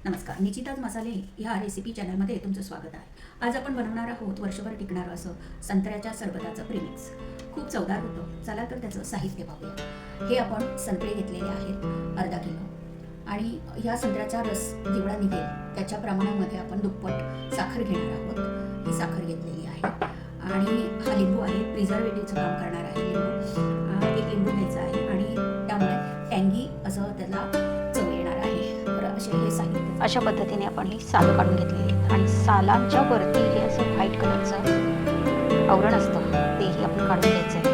नमस्कार. निचिताज मसाले ह्या रेसिपी चॅनलमध्ये तुमचं स्वागत आहे. आज आपण बनवणार आहोत वर्षभर टिकणारं असं संत्र्याच्या सरबताचं प्रीमिक्स. खूप चवदार होतं. चला तर त्याचं साहित्य पाहूया. हे आपण संत्रे घेतलेले आहेत अर्धा किलो आणि ह्या संत्र्याचा रस जेवढा निघेल त्याच्या प्रमाणामध्ये आपण दुप्पट साखर घेणार आहोत. ही साखर घेतलेली आहे आणि हा लिंबू आहे, प्रिझर्वेटिव्हचं काम करणार आहे लिंबू. एक लिंबू घ्यायचा आहे आणि त्यामुळे टँगी असं त्याला चव येणार आहे. तर असे हे साहित्य अशा पद्धतीने आपण ही साल काढून घेतलेली आहेत आणि सालांच्या वरती हे असं व्हाईट कलरचं आवरण असतं तेही आपण काढून घ्यायचं आहे,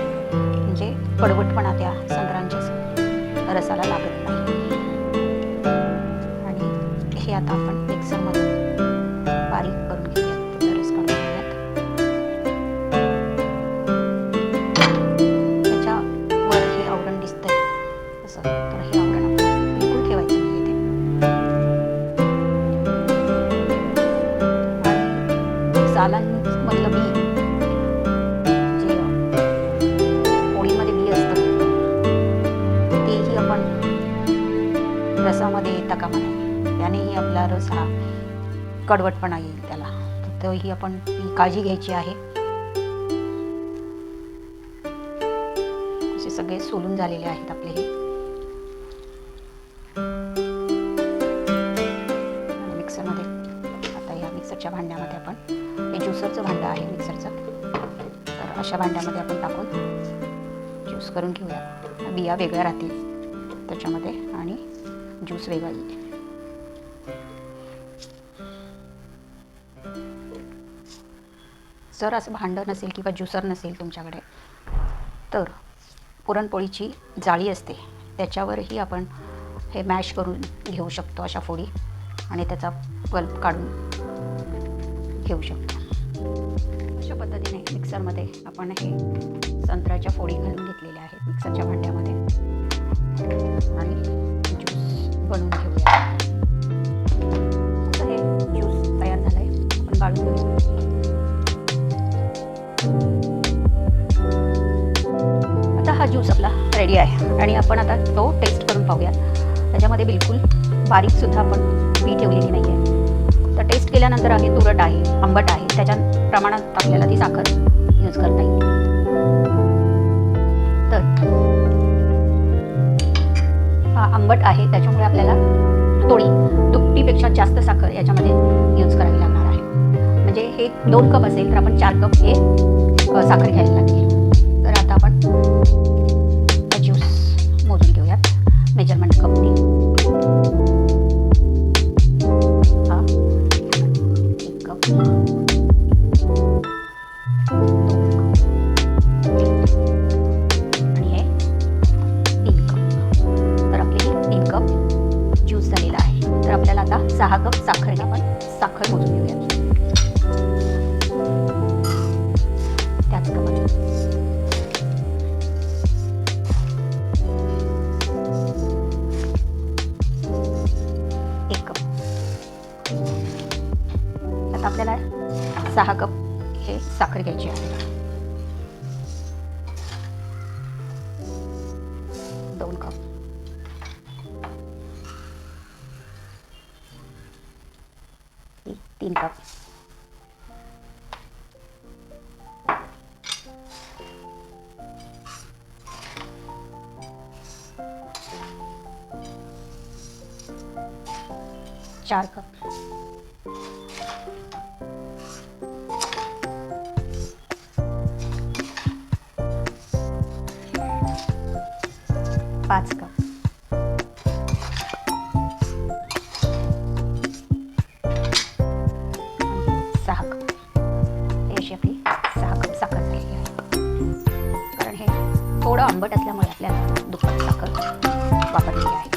म्हणजे कडवटपणा त्या संत्र्यांच्या रसाला लागत नाही. आणि हे आता आपण मिक्सरमध्ये बारीक करून घेऊयात, त्याचा रस काढून घेऊयात. त्याच्यावर हे आवरण दिसतंय असं, तर हे आवरण आपण बिलकुल ठेवायचं नाही इथे. सालांमधलं बी जे पोळीमध्ये बी असतं तेही आपण रसामध्ये येता कामा नये, त्यानेही आपला रस हा कडवटपणा येईल त्याला, तर ही आपण काळजी घ्यायची आहे. असे सगळे सोलून झालेले आहेत आपले हे. मिक्सरमध्ये आता या मिक्सरच्या भांड्यामध्ये आपण, हे ज्युसरचं भांडं आहे मिक्सरचं, तर अशा भांड्यामध्ये आपण टाकून ज्यूस करून घेऊया. बिया वेगळ्या राहतील त्याच्यामध्ये आणि ज्यूस वेगळा येईल. जर असं भांडं नसेल किंवा ज्युसर नसेल तुमच्याकडे, तर पुरणपोळीची जाळी असते त्याच्यावरही आपण हे मॅश करून घेऊ शकतो अशा फोडी, आणि त्याचा पल्प काढून घेऊ शकतो. अशा पद्धतीने मिक्सरमध्ये आपण हे संत्र्याच्या फोडी घालून घेतलेल्या आहेत मिक्सरच्या भांड्यामध्ये आणि ज्यूस बनवून घेऊया. आता हे ज्यूस तयार झालं आहे, आपण गाळून घेऊया. आता हा ज्यूस आपला रेडी आहे आणि आपण आता तो टेस्ट करून पाहूया. त्याच्यामध्ये बिलकुल बारीकसुद्धा आपण बी ठेवलेली नाही आहे, तर टेस्ट केल्यानंतर आहे तुरट आहे, आंबट आहे, त्याच्या प्रमाणात आपल्याला ती साखर यूज करता येईल. तर हा आंबट आहे त्याच्यामुळे आपल्याला थोडी दुपटीपेक्षा जास्त साखर याच्यामध्ये यूज करावी लागणार आहे. म्हणजे हे 2 कप असेल तर आपण 4 कप हे साखर घ्यायला लागेल. तर आता आपण ज्यूस मोजून घेऊयात मेजरमेंट कपनी. हा 1 कप, 2 आणि हे 3 कप. तर आपली 3 कप ज्यूस झालेला आहे. तर आपल्याला आता 6 कप साखर घ्या. आपण साखर मोजून घेऊयात त्याच कपात. आता आपल्याला 6 कप हे साखर घ्यायची आहे. 2 cup, 3 cup, 4 cup, 5 cup, 6 cup. ही अशी आपली 6 कप साखर झालेली आहे. कारण हे थोडं आंबट असल्यामुळे आपल्याला दुप्पट साखर वापरलेली आहे.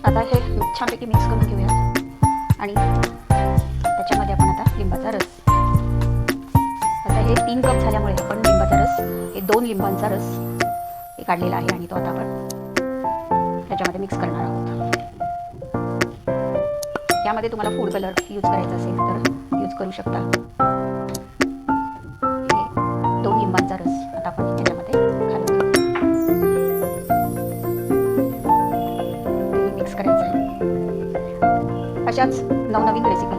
आता हे छानपैकी मिक्स करून घेऊया आणि त्याच्यामध्ये आपण आता लिंबाचा रस, आता हे 3 कप झाल्यामुळे आपण लिंबाचा रस, हे 2 लिंबांचा रस हे काढलेला आहे आणि तो आता आपण त्याच्यामध्ये मिक्स करणार आहोत. यामध्ये तुम्हाला फूड कलर यूज करायचा असेल तर यूज करू शकता. हे 2 लिंबांचा रस आता आपण त्याच्यामध्ये घालून घेऊ. अशाच नवनवीन रेसिपी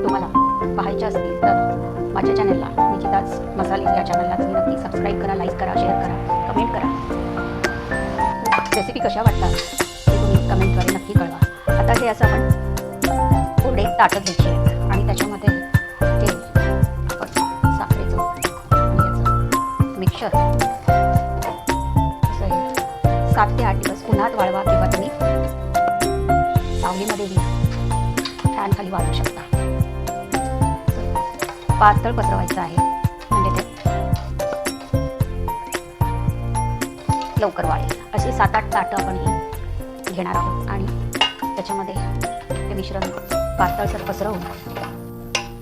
तुम्हाला पाहायच्या असतील तर माझ्या चॅनलला निकिताज मसाले या चॅनलला तुम्ही नक्की सबस्क्राईब करा, लाईक करा, शेअर करा, कमेंट करा. रेसिपी कशा वाटतात ते तुम्ही कमेंटद्वारे नक्की कळवा. आता हे असं आपण कोरडे ताटं घ्यायची आहेत आणि त्याच्यामध्ये हे आपण साखरेचं आणि याचं मिक्सचर असं हे 7 ते 8 दिवस उन्हात वाळवा किंवा तुम्ही सावलीमध्येही फॅन खाली वाळू शकता. पातळ पसरवायचं आहे म्हणजे ते लवकर वाळेल. असे 7-8 ताटं आपण ही घेणार आहोत आणि त्याच्यामध्ये ते मिश्रण पातळसर पसरवून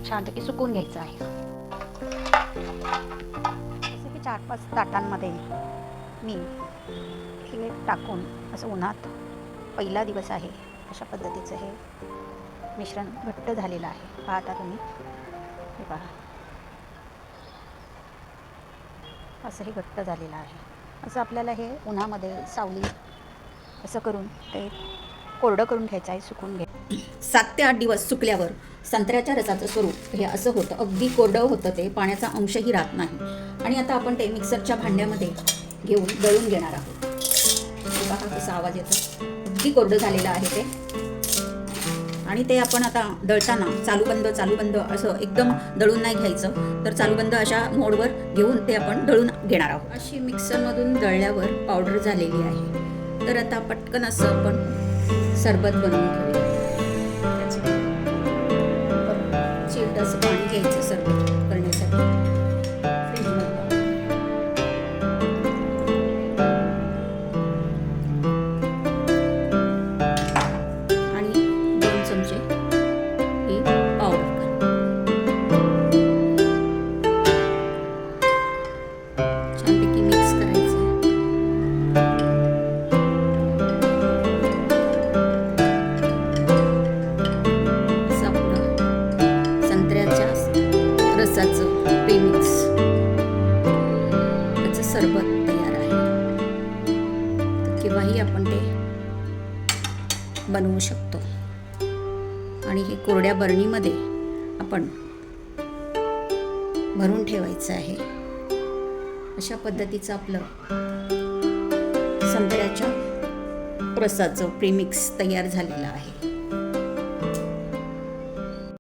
छानपैकी सुकवून घ्यायचं आहे. जसे की 4-5 ताटांमध्ये मी हे टाकून असं उन्हात पहिला दिवस आहे अशा पद्धतीचं हे मिश्रण घट्ट झालेलं आहे. पाहता तुम्ही, हे पहा असं हे घट्ट झालेलं आहे. असं आपल्याला हे उन्हामध्ये सावली असं करून ते कोरडं करून घ्यायचं आहे, सुकून घ्या. 7 ते 8 दिवस सुकल्यावर संत्र्याच्या रसाचं स्वरूप हे असं होतं. अगदी कोरडं होतं ते, पाण्याचा अंशही राहत नाही. आणि आता आपण ते मिक्सरच्या भांड्यामध्ये घेऊन दळून घेणार आहोत. पहा कसा आवाज येतो. अगदी कोरडं झालेलं आहे ते. आणि ते आपण आता दळताना चालूबंद असं एकदम दळून नाही घ्यायचं, तर चालूबंद अशा मोडवर घेऊन ते आपण दळून घेणार आहोत. अशी मिक्सरमधून दळल्यावर पावडर झालेली आहे. तर आता पटकन असं आपण सरबत बनवून घेऊया. चिल्ड असं पाणी घ्यायचं सरबत करण्यासाठी. रसाचं प्रीमिक्स त्याचं सरबत तयार आहे. तर केव्हाही आपण ते बनवू शकतो. आणि हे कोरड्या बरणीमध्ये आपण भरून ठेवायचं आहे. अशा पद्धतीचं आपलं संत्र्याच्या रसाचं प्रीमिक्स तयार झालेलं आहे.